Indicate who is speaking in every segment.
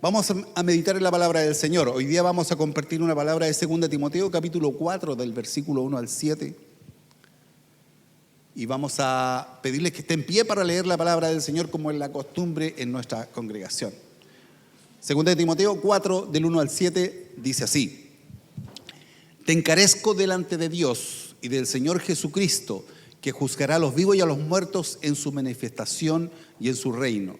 Speaker 1: Vamos a meditar en la palabra del Señor. Hoy día vamos a compartir una palabra de 2 Timoteo, capítulo 4, del versículo 1 al 7. Y vamos a pedirles que estén en pie para leer la palabra del Señor como es la costumbre en nuestra congregación. 2 Timoteo 4, del 1 al 7, dice así: Te encarezco delante de Dios y del Señor Jesucristo, que juzgará a los vivos y a los muertos en su manifestación y en su reino.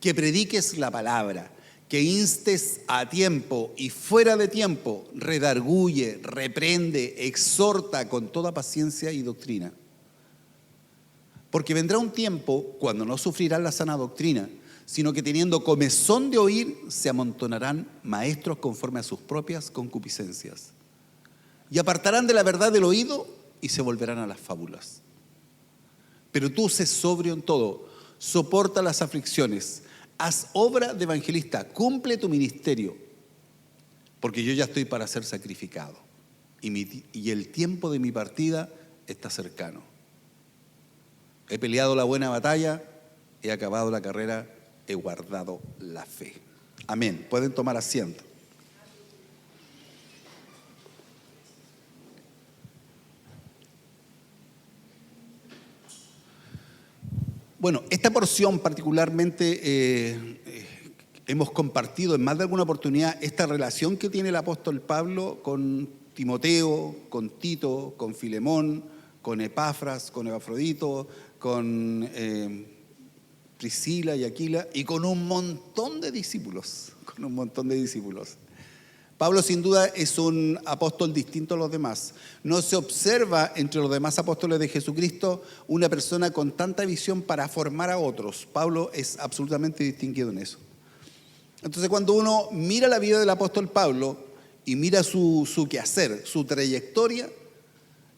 Speaker 1: Que prediques la palabra, que instes a tiempo y fuera de tiempo, redarguye, reprende, exhorta con toda paciencia y doctrina. Porque vendrá un tiempo cuando no sufrirán la sana doctrina, sino que teniendo comezón de oír, se amontonarán maestros conforme a sus propias concupiscencias. Y apartarán de la verdad del oído y se volverán a las fábulas. Pero tú sé sobrio en todo, soporta las aflicciones, haz obra de evangelista, cumple tu ministerio, porque yo ya estoy para ser sacrificado y el tiempo de mi partida está cercano. He peleado la buena batalla, he acabado la carrera, he guardado la fe. Amén. Pueden tomar asiento. Bueno, esta porción particularmente hemos compartido en más de alguna oportunidad esta relación que tiene el apóstol Pablo con Timoteo, con Tito, con Filemón, con Epafras, con Epafrodito, con Priscila y Aquila y con un montón de discípulos, Pablo sin duda es un apóstol distinto a los demás. No se observa entre los demás apóstoles de Jesucristo una persona con tanta visión para formar a otros. Pablo es absolutamente distinguido en eso. Entonces, cuando uno mira la vida del apóstol Pablo y mira su quehacer, su trayectoria,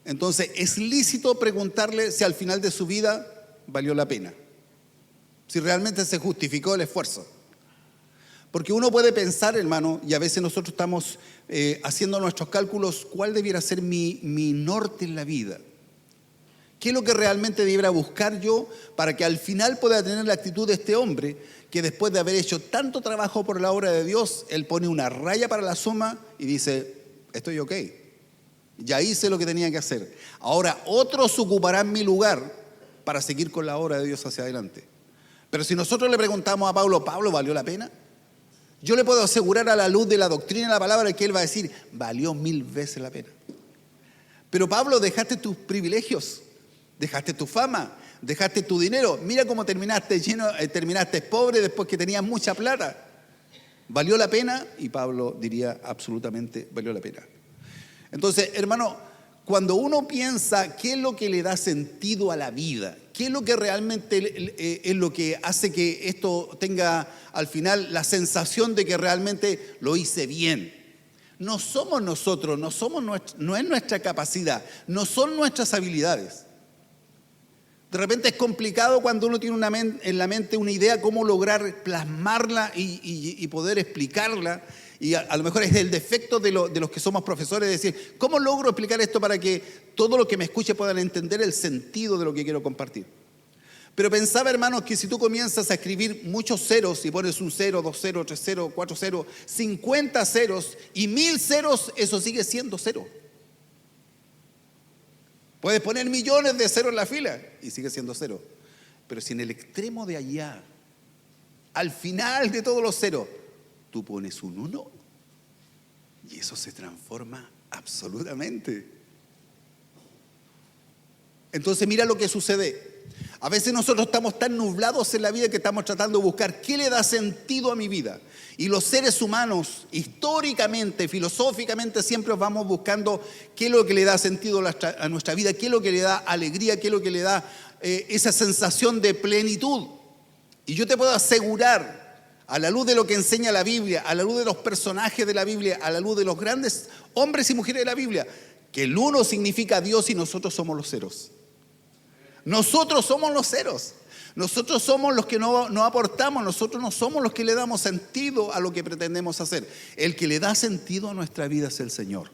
Speaker 1: entonces es lícito preguntarle si al final de su vida valió la pena, si realmente se justificó el esfuerzo. Porque uno puede pensar, hermano, y a veces nosotros estamos haciendo nuestros cálculos, ¿cuál debiera ser mi norte en la vida? ¿Qué es lo que realmente debiera buscar yo para que al final pueda tener la actitud de este hombre que después de haber hecho tanto trabajo por la obra de Dios, él pone una raya para la suma y dice, estoy ok, ya hice lo que tenía que hacer. Ahora otros ocuparán mi lugar para seguir con la obra de Dios hacia adelante. Pero si nosotros le preguntamos a Pablo, ¿Pablo valió la pena? Yo le puedo asegurar a la luz de la doctrina y la palabra que él va a decir, valió 1000 veces la pena. Pero Pablo, dejaste tus privilegios, dejaste tu fama, dejaste tu dinero. Mira cómo terminaste terminaste pobre después que tenías mucha plata. ¿Valió la pena? Y Pablo diría, absolutamente valió la pena. Entonces, hermano, cuando uno piensa qué es lo que le da sentido a la vida, qué es lo que realmente es lo que hace que esto tenga al final la sensación de que realmente lo hice bien. No somos nosotros, no es nuestra capacidad, no son nuestras habilidades. De repente es complicado cuando uno tiene en la mente una idea cómo lograr plasmarla y poder explicarla. Y a lo mejor es el defecto de los que somos profesores, decir, ¿cómo logro explicar esto para que todos los que me escuchen puedan entender el sentido de lo que quiero compartir? Pero pensaba, hermanos, que si tú comienzas a escribir muchos ceros y pones un 0, 2 0, 3 0, 4 0, 50 ceros y 1000 ceros, eso sigue siendo cero. Puedes poner millones de ceros en la fila y sigue siendo cero. Pero si en el extremo de allá, al final de todos los ceros, tú pones un 1 y eso se transforma absolutamente. Entonces mira lo que sucede. A veces nosotros estamos tan nublados en la vida que estamos tratando de buscar qué le da sentido a mi vida. Y los seres humanos, históricamente, filosóficamente, siempre vamos buscando qué es lo que le da sentido a nuestra vida, qué es lo que le da alegría, qué es lo que le da esa sensación de plenitud. Y yo te puedo asegurar, a la luz de lo que enseña la Biblia, a la luz de los personajes de la Biblia, a la luz de los grandes hombres y mujeres de la Biblia, que el uno significa Dios y nosotros somos los ceros. Nosotros somos los ceros. Nosotros somos los que no aportamos, nosotros no somos los que le damos sentido a lo que pretendemos hacer. El que le da sentido a nuestra vida es el Señor.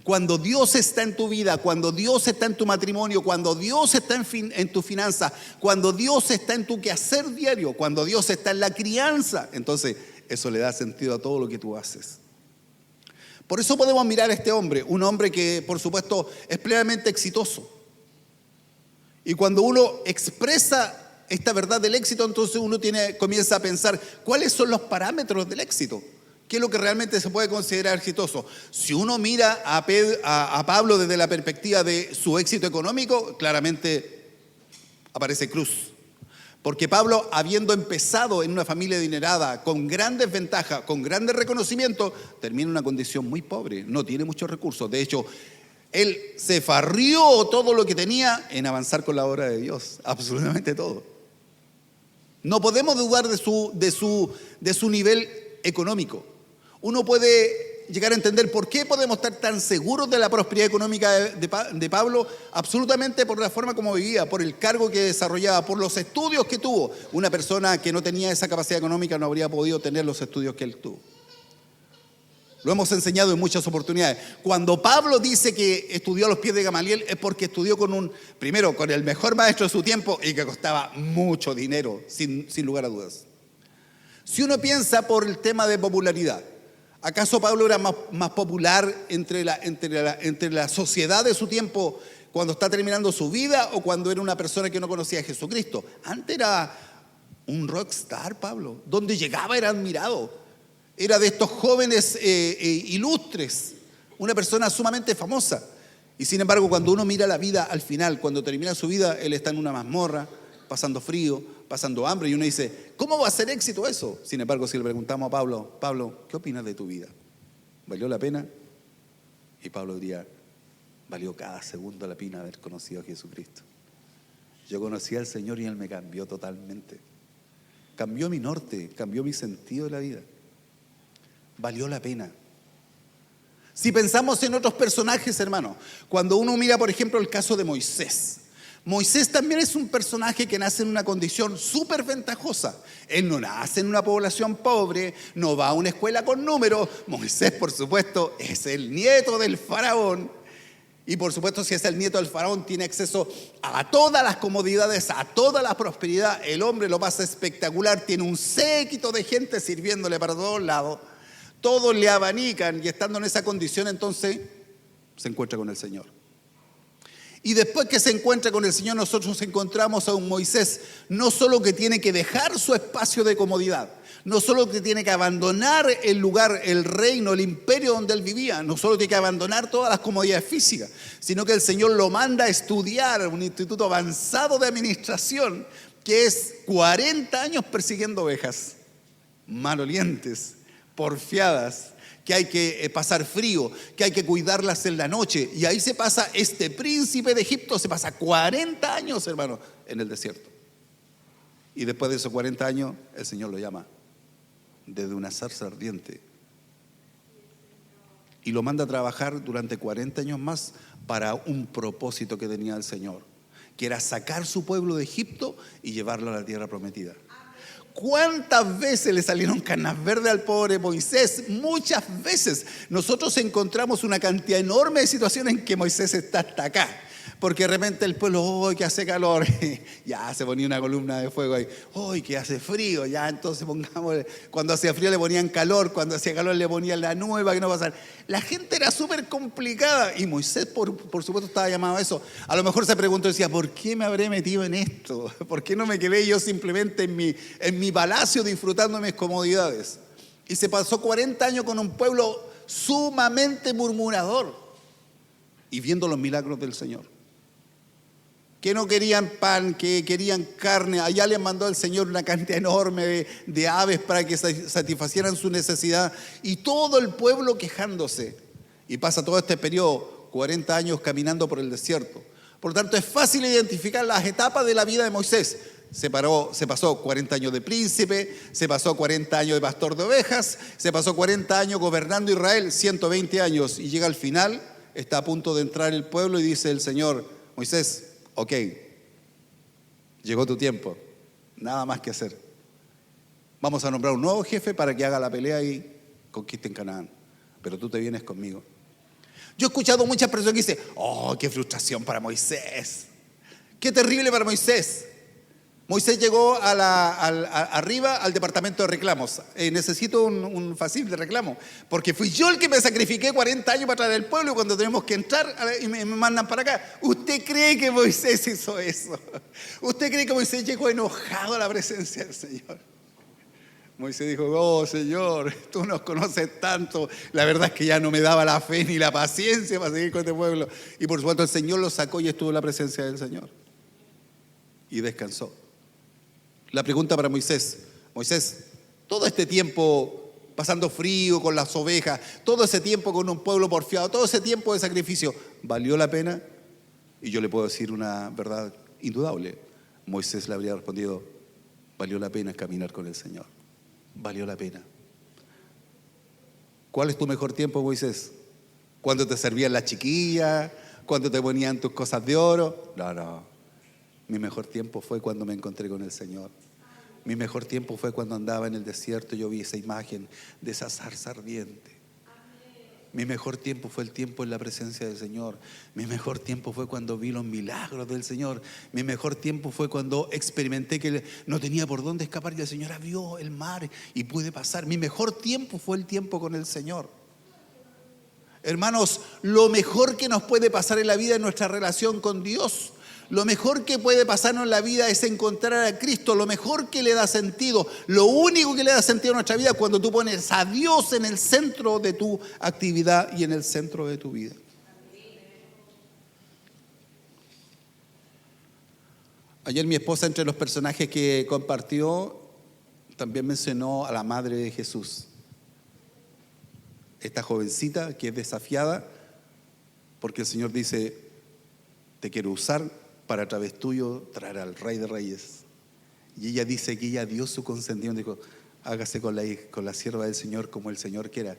Speaker 1: Cuando Dios está en tu vida, cuando Dios está en tu matrimonio, cuando Dios está en tu finanza, cuando Dios está en tu quehacer diario, cuando Dios está en la crianza, entonces eso le da sentido a todo lo que tú haces. Por eso podemos mirar a este hombre, un hombre que por supuesto es plenamente exitoso. Y cuando uno expresa esta verdad del éxito, entonces uno comienza a pensar cuáles son los parámetros del éxito. ¿Qué es lo que realmente se puede considerar exitoso? Si uno mira a Pablo desde la perspectiva de su éxito económico, claramente aparece cruz. Porque Pablo, habiendo empezado en una familia adinerada, con grandes ventajas, con grandes reconocimientos, termina en una condición muy pobre, no tiene muchos recursos. De hecho, él se farrió todo lo que tenía en avanzar con la obra de Dios, absolutamente todo. No podemos dudar de su nivel económico. Uno puede llegar a entender por qué podemos estar tan seguros de la prosperidad económica de Pablo, absolutamente por la forma como vivía, por el cargo que desarrollaba, por los estudios que tuvo. Una persona que no tenía esa capacidad económica no habría podido tener los estudios que él tuvo. Lo hemos enseñado en muchas oportunidades. Cuando Pablo dice que estudió a los pies de Gamaliel es porque estudió primero con el mejor maestro de su tiempo y que costaba mucho dinero, sin lugar a dudas. Si uno piensa por el tema de popularidad, ¿acaso Pablo era más popular entre la sociedad de su tiempo cuando está terminando su vida o cuando era una persona que no conocía a Jesucristo? Antes era un rockstar Pablo, donde llegaba era admirado. Era de estos jóvenes ilustres, una persona sumamente famosa. Y sin embargo, cuando uno mira la vida al final, cuando termina su vida, él está en una mazmorra, pasando frío, pasando hambre, y uno dice, ¿cómo va a ser éxito eso? Sin embargo, si le preguntamos a Pablo, ¿qué opinas de tu vida? ¿Valió la pena? Y Pablo diría, valió cada segundo la pena haber conocido a Jesucristo. Yo conocí al Señor y Él me cambió totalmente. Cambió mi norte, cambió mi sentido de la vida. Valió la pena. Si pensamos en otros personajes, hermano, cuando uno mira, por ejemplo, el caso de Moisés. Moisés también es un personaje que nace en una condición súper ventajosa. Él no nace en una población pobre, no va a una escuela con números. Moisés, por supuesto, es el nieto del faraón. Y por supuesto, si es el nieto del faraón, tiene acceso a todas las comodidades, a toda la prosperidad. El hombre lo pasa espectacular, tiene un séquito de gente sirviéndole para todos lados. Todos le abanican y estando en esa condición, entonces se encuentra con el Señor. Y después que se encuentra con el Señor, nosotros encontramos a un Moisés, no solo que tiene que dejar su espacio de comodidad, no solo que tiene que abandonar el lugar, el reino, el imperio donde él vivía, no solo tiene que abandonar todas las comodidades físicas, sino que el Señor lo manda a estudiar a un instituto avanzado de administración, que es 40 años persiguiendo ovejas, malolientes, porfiadas, que hay que pasar frío, que hay que cuidarlas en la noche. Y ahí se pasa este príncipe de Egipto, se pasa 40 años, hermano, en el desierto. Y después de esos 40 años, el Señor lo llama desde una zarza ardiente. Y lo manda a trabajar durante 40 años más para un propósito que tenía el Señor, que era sacar su pueblo de Egipto y llevarlo a la tierra prometida. ¿Cuántas veces le salieron canas verdes al pobre Moisés? Muchas veces. Nosotros encontramos una cantidad enorme de situaciones en que Moisés está hasta acá. Porque de repente el pueblo, ¡ay, que hace calor! Ya se ponía una columna de fuego ahí. ¡Ay, que hace frío! Ya entonces pongamos, cuando hacía frío le ponían calor, cuando hacía calor le ponían la nube para que no pasara. La gente era súper complicada y Moisés por supuesto estaba llamado a eso. A lo mejor se preguntó, decía, ¿por qué me habré metido en esto? ¿Por qué no me quedé yo simplemente en mi palacio disfrutando de mis comodidades? Y se pasó 40 años con un pueblo sumamente murmurador y viendo los milagros del Señor. Que no querían pan, que querían carne. Allá les mandó el Señor una cantidad enorme de aves para que satisfacieran su necesidad. Y todo el pueblo quejándose. Y pasa todo este periodo, 40 años caminando por el desierto. Por lo tanto, es fácil identificar las etapas de la vida de Moisés. Se pasó 40 años de príncipe, se pasó 40 años de pastor de ovejas, se pasó 40 años gobernando Israel, 120 años. Y llega al final, está a punto de entrar el pueblo y dice el Señor, Moisés, ok, llegó tu tiempo, nada más que hacer. Vamos a nombrar un nuevo jefe para que haga la pelea y conquisten Canaán, pero tú te vienes conmigo. Yo he escuchado muchas personas que dicen, oh, qué frustración para Moisés. Qué terrible para Moisés. Moisés llegó arriba al departamento de reclamos. Necesito un facil de reclamo, porque fui yo el que me sacrifiqué 40 años para traer al pueblo y cuando tenemos que entrar y me mandan para acá. ¿Usted cree que Moisés hizo eso? ¿Usted cree que Moisés llegó enojado a la presencia del Señor? Moisés dijo, oh Señor, tú nos conoces tanto. La verdad es que ya no me daba la fe ni la paciencia para seguir con este pueblo. Y por supuesto el Señor lo sacó y estuvo en la presencia del Señor. Y descansó. La pregunta para Moisés, todo este tiempo pasando frío con las ovejas, todo ese tiempo con un pueblo porfiado, todo ese tiempo de sacrificio, ¿valió la pena? Y yo le puedo decir una verdad indudable. Moisés le habría respondido, valió la pena caminar con el Señor. Valió la pena. ¿Cuál es tu mejor tiempo, Moisés? ¿Cuando te servían las chiquillas? ¿Cuando te ponían tus cosas de oro? No. Mi mejor tiempo fue cuando me encontré con el Señor. Mi mejor tiempo fue cuando andaba en el desierto. Yo vi esa imagen de esa zarza ardiente. Mi mejor tiempo fue el tiempo en la presencia del Señor. Mi mejor tiempo fue cuando vi los milagros del Señor. Mi mejor tiempo fue cuando experimenté que no tenía por dónde escapar y el Señor abrió el mar y pude pasar. Mi mejor tiempo fue el tiempo con el Señor. Hermanos, lo mejor que nos puede pasar en la vida es nuestra relación con Dios. Lo mejor que puede pasarnos en la vida es encontrar a Cristo. Lo mejor que le da sentido, lo único que le da sentido a nuestra vida es cuando tú pones a Dios en el centro de tu actividad y en el centro de tu vida. Ayer mi esposa, entre los personajes que compartió, también mencionó a la madre de Jesús. Esta jovencita que es desafiada porque el Señor dice, te quiero usar para a través tuyo traer al Rey de Reyes. Y ella dice que ella dio su consentimiento, dijo, hágase con la sierva del Señor como el Señor quiera.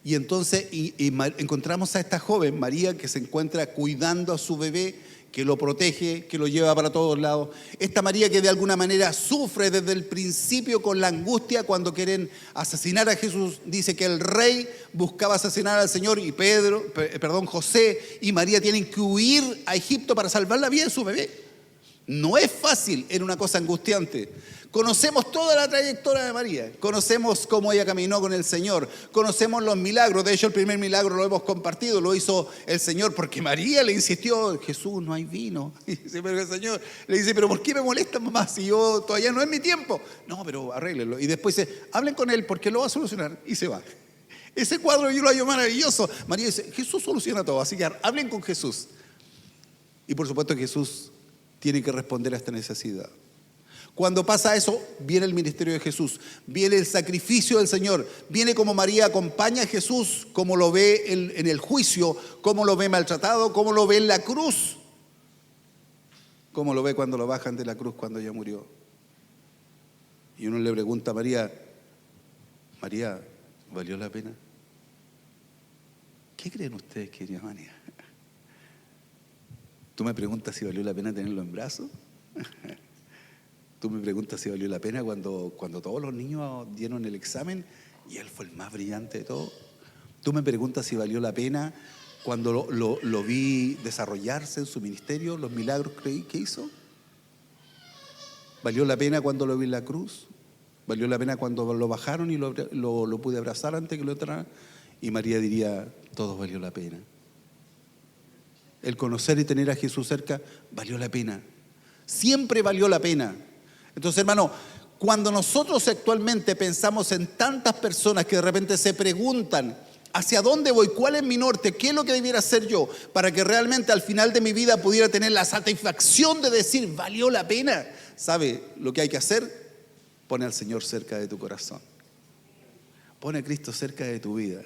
Speaker 1: Y entonces encontramos a esta joven, María, que se encuentra cuidando a su bebé, que lo protege, que lo lleva para todos lados. Esta María que de alguna manera sufre desde el principio con la angustia cuando quieren asesinar a Jesús. Dice que el rey buscaba asesinar al Señor y José y María tienen que huir a Egipto para salvar la vida de su bebé. No es fácil, era una cosa angustiante. Conocemos toda la trayectoria de María, conocemos cómo ella caminó con el Señor, conocemos los milagros. De hecho, el primer milagro lo hemos compartido, lo hizo el Señor porque María le insistió, Jesús, no hay vino. Y dice, pero el Señor le dice, pero ¿por qué me molesta, mamá, si yo todavía no es mi tiempo? No, pero arréglenlo. Y después dice, hablen con él porque lo va a solucionar. Y se va. Ese cuadro yo lo hallo maravilloso. María dice, Jesús soluciona todo, así que hablen con Jesús. Y por supuesto Jesús tiene que responder a esta necesidad. Cuando pasa eso, viene el ministerio de Jesús, viene el sacrificio del Señor, viene como María acompaña a Jesús, como lo ve en el juicio, como lo ve maltratado, como lo ve en la cruz, como lo ve cuando lo bajan de la cruz cuando ya murió. Y uno le pregunta a María, ¿valió la pena? ¿Qué creen ustedes, querida María? ¿Tú me preguntas si valió la pena tenerlo en brazos? Tú me preguntas si valió la pena cuando todos los niños dieron el examen y él fue el más brillante de todos. Tú me preguntas si valió la pena cuando lo vi desarrollarse en su ministerio, los milagros que hizo. ¿Valió la pena cuando lo vi en la cruz? ¿Valió la pena cuando lo bajaron y lo pude abrazar antes que lo entraran? Y María diría, todo valió la pena. El conocer y tener a Jesús cerca valió la pena. Siempre valió la pena. Entonces, hermano, cuando nosotros actualmente pensamos en tantas personas que de repente se preguntan, ¿hacia dónde voy? ¿Cuál es mi norte? ¿Qué es lo que debiera hacer yo para que realmente al final de mi vida pudiera tener la satisfacción de decir, valió la pena? ¿Sabe lo que hay que hacer? Pone al Señor cerca de tu corazón. Pone a Cristo cerca de tu vida.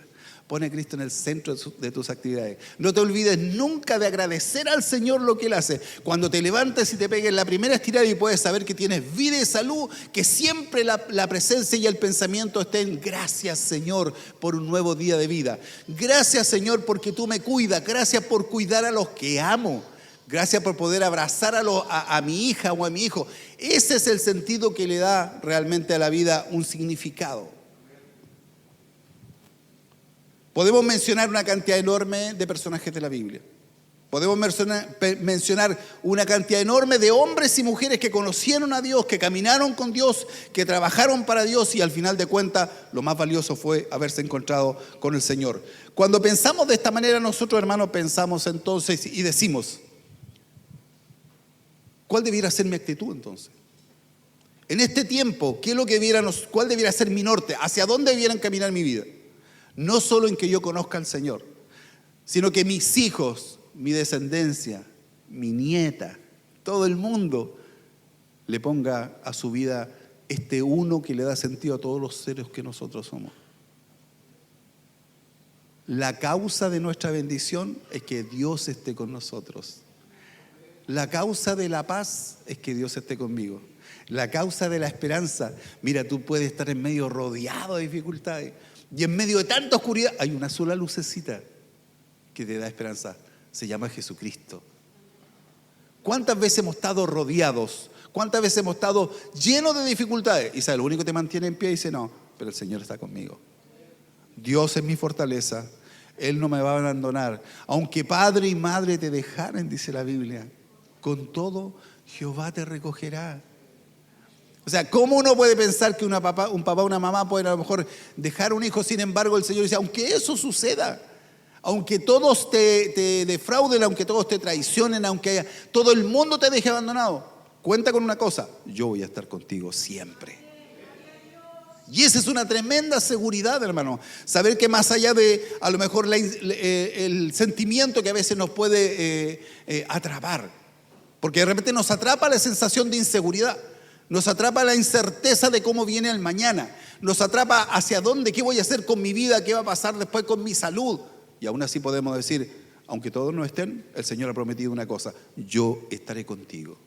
Speaker 1: Pone a Cristo en el centro de tus actividades. No te olvides nunca de agradecer al Señor lo que Él hace. Cuando te levantes y te pegues la primera estirada y puedes saber que tienes vida y salud, que siempre la presencia y el pensamiento estén, gracias Señor por un nuevo día de vida. Gracias Señor porque tú me cuidas. Gracias por cuidar a los que amo. Gracias por poder abrazar a mi hija o a mi hijo. Ese es el sentido que le da realmente a la vida un significado. Podemos mencionar una cantidad enorme de personajes de la Biblia. Podemos mencionar una cantidad enorme de hombres y mujeres que conocieron a Dios, que caminaron con Dios, que trabajaron para Dios y al final de cuentas lo más valioso fue haberse encontrado con el Señor. Cuando pensamos de esta manera nosotros, hermanos, pensamos entonces y decimos, ¿cuál debiera ser mi actitud entonces? En este tiempo, ¿cuál debiera ser mi norte? ¿Hacia dónde debiera caminar mi vida? No solo en que yo conozca al Señor, sino que mis hijos, mi descendencia, mi nieta, todo el mundo le ponga a su vida este uno que le da sentido a todos los seres que nosotros somos. La causa de nuestra bendición es que Dios esté con nosotros. La causa de la paz es que Dios esté conmigo. La causa de la esperanza, mira, tú puedes estar en medio rodeado de dificultades y en medio de tanta oscuridad hay una sola lucecita que te da esperanza. Se llama Jesucristo. ¿Cuántas veces hemos estado rodeados? ¿Cuántas veces hemos estado llenos de dificultades? Y sabes, lo único que te mantiene en pie dice, no, pero el Señor está conmigo. Dios es mi fortaleza. Él no me va a abandonar. Aunque padre y madre te dejaren, dice la Biblia, con todo Jehová te recogerá. O sea, ¿cómo uno puede pensar que un papá, una mamá pueden a lo mejor dejar un hijo? Sin embargo, el Señor dice, aunque eso suceda, aunque todos te defrauden, aunque todos te traicionen, aunque todo el mundo te deje abandonado, cuenta con una cosa, yo voy a estar contigo siempre. Y esa es una tremenda seguridad, hermano. Saber que más allá de a lo mejor el sentimiento que a veces nos puede atrapar, porque de repente nos atrapa la sensación de inseguridad, nos atrapa la incerteza de cómo viene el mañana, nos atrapa hacia dónde, qué voy a hacer con mi vida, qué va a pasar después con mi salud. Y aún así podemos decir, aunque todos no estén, el Señor ha prometido una cosa, yo estaré contigo.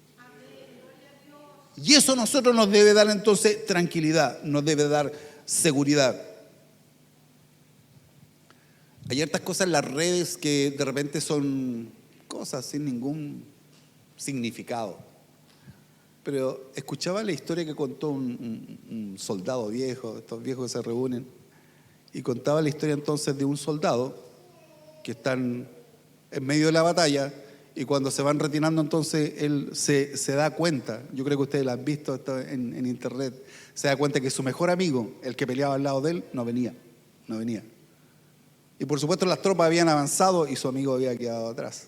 Speaker 1: Y eso a nosotros nos debe dar entonces tranquilidad, nos debe dar seguridad. Hay hartas cosas en las redes que de repente son cosas sin ningún significado. Pero escuchaba la historia que contó un soldado viejo, estos viejos que se reúnen, y contaba la historia entonces de un soldado que están en medio de la batalla y cuando se van retirando entonces él se da cuenta, yo creo que ustedes lo han visto esto en internet, se da cuenta que su mejor amigo, el que peleaba al lado de él, no venía. Y por supuesto las tropas habían avanzado y su amigo había quedado atrás.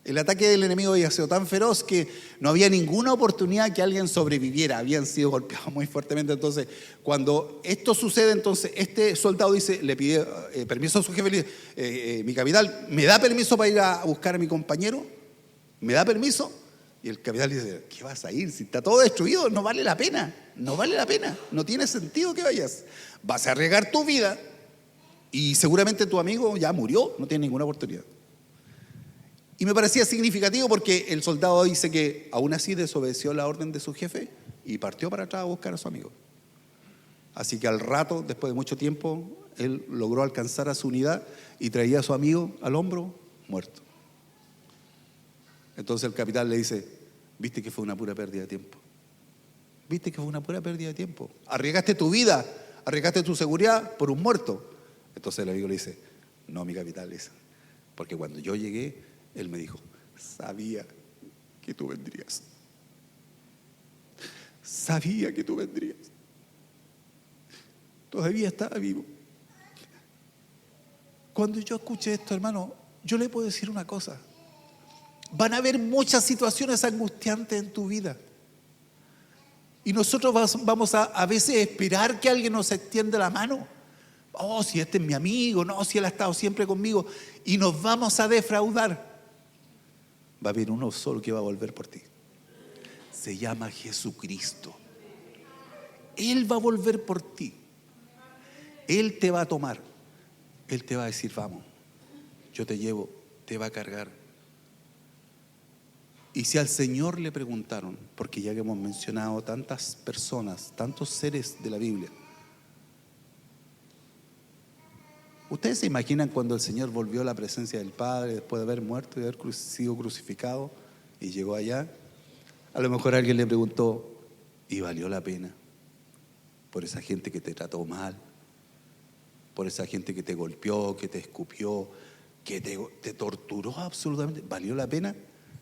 Speaker 1: El ataque del enemigo había sido tan feroz que no había ninguna oportunidad que alguien sobreviviera, habían sido golpeados muy fuertemente. Entonces, cuando esto sucede, entonces este soldado le pide permiso a su jefe, le dice, mi capitán, ¿me da permiso para ir a buscar a mi compañero? ¿Me da permiso? Y el capitán le dice, ¿qué vas a ir? Si está todo destruido, no vale la pena, no tiene sentido que vayas. Vas a arriesgar tu vida y seguramente tu amigo ya murió, no tiene ninguna oportunidad. Y me parecía significativo porque el soldado dice que aún así desobedeció la orden de su jefe y partió para atrás a buscar a su amigo. Así que al rato, después de mucho tiempo, él logró alcanzar a su unidad y traía a su amigo al hombro muerto. Entonces el capitán le dice, viste que fue una pura pérdida de tiempo. Viste que fue una pura pérdida de tiempo. Arriesgaste tu vida, arriesgaste tu seguridad por un muerto. Entonces el amigo le dice, no, mi capitán, le dice, porque cuando yo llegué, él me dijo, sabía que tú vendrías. Sabía que tú vendrías. Todavía estaba vivo. Cuando yo escuché esto, hermano, yo le puedo decir una cosa. Van a haber muchas situaciones angustiantes en tu vida. Y nosotros vamos a veces esperar que alguien nos extienda la mano. Oh, si este es mi amigo, no, si él ha estado siempre conmigo. Y nos vamos a defraudar. Va a haber uno solo que va a volver por ti. Se llama Jesucristo. Él va a volver por ti. Él te va a tomar. Él te va a decir, vamos, yo te llevo, te va a cargar. Y si al Señor le preguntaron, porque ya que hemos mencionado tantas personas, tantos seres de la Biblia, ¿ustedes se imaginan cuando el Señor volvió a la presencia del Padre después de haber muerto y de haber sido crucificado y llegó allá? A lo mejor alguien le preguntó, ¿y valió la pena por esa gente que te trató mal? por esa gente que te golpeó, que te escupió, que te torturó absolutamente. ¿Valió la pena?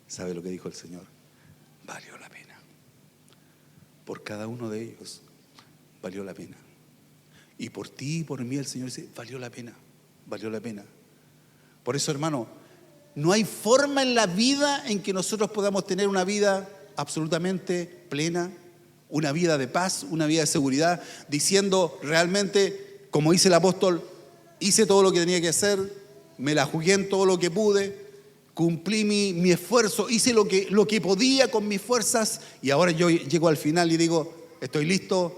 Speaker 1: ¿Sabe lo que dijo el Señor? Valió la pena. Por cada uno de ellos, valió la pena. Y por ti y por mí el Señor dice, valió la pena, valió la pena. Por eso, hermano, no hay forma en la vida en que nosotros podamos tener una vida absolutamente plena, una vida de paz, una vida de seguridad, diciendo realmente, como dice el apóstol, hice todo lo que tenía que hacer, me la jugué en todo lo que pude, cumplí mi esfuerzo, hice lo que podía con mis fuerzas y ahora yo llego al final y digo, estoy listo.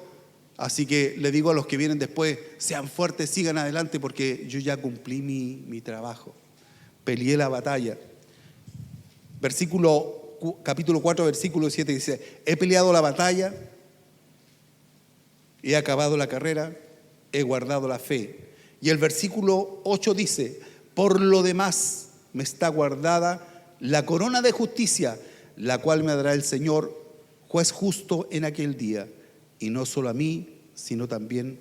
Speaker 1: Así que le digo a los que vienen después, sean fuertes, sigan adelante porque yo ya cumplí mi trabajo. Peleé la batalla. Capítulo 4, versículo 7 dice, he peleado la batalla, he acabado la carrera, he guardado la fe. Y el versículo 8 dice, por lo demás me está guardada la corona de justicia, la cual me dará el Señor, juez justo en aquel día. Y no solo a mí, sino también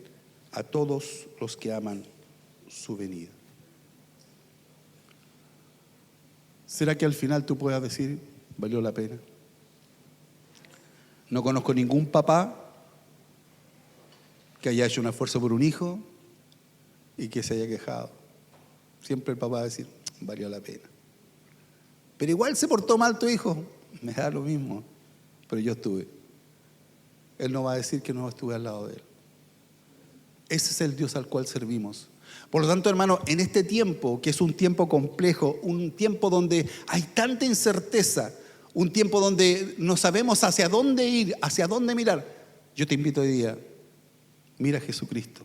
Speaker 1: a todos los que aman su venida. ¿Será que al final tú puedas decir, valió la pena? No conozco ningún papá que haya hecho un esfuerzo por un hijo y que se haya quejado. Siempre el papá va a decir, valió la pena. Pero igual se portó mal tu hijo, me da lo mismo, pero yo estuve. Él no va a decir que no estuve al lado de él. Ese es el Dios al cual servimos. Por lo tanto, hermano, en este tiempo, que es un tiempo complejo, un tiempo donde hay tanta incerteza, un tiempo donde no sabemos hacia dónde ir, hacia dónde mirar, yo te invito hoy día, mira a Jesucristo,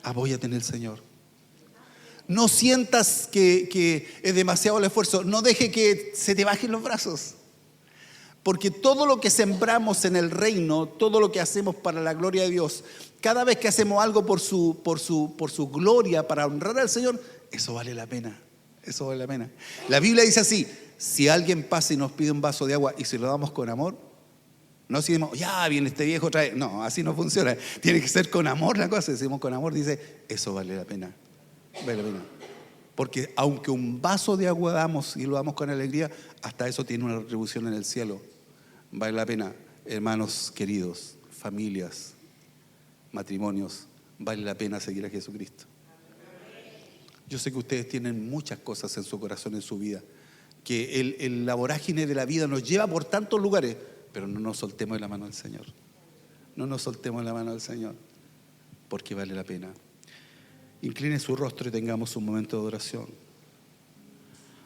Speaker 1: apóyate en el Señor. No sientas que es demasiado el esfuerzo, no deje que se te bajen los brazos. Porque todo lo que sembramos en el reino, todo lo que hacemos para la gloria de Dios, cada vez que hacemos algo por su gloria, para honrar al Señor, eso vale la pena. Eso vale la pena. La Biblia dice así, si alguien pasa y nos pide un vaso de agua y se lo damos con amor, no decimos, ya viene este viejo otra vez. No, así no funciona. Tiene que ser con amor la cosa. Decimos con amor, dice, eso vale la pena. Vale la pena. Porque aunque un vaso de agua damos y lo damos con alegría, hasta eso tiene una retribución en el cielo. Vale la pena, hermanos queridos, familias, matrimonios, vale la pena seguir a Jesucristo. Yo sé que ustedes tienen muchas cosas en su corazón, en su vida, que la vorágine de la vida nos lleva por tantos lugares, pero no nos soltemos de la mano del Señor. No nos soltemos de la mano del Señor, porque vale la pena. Incline su rostro y tengamos un momento de adoración.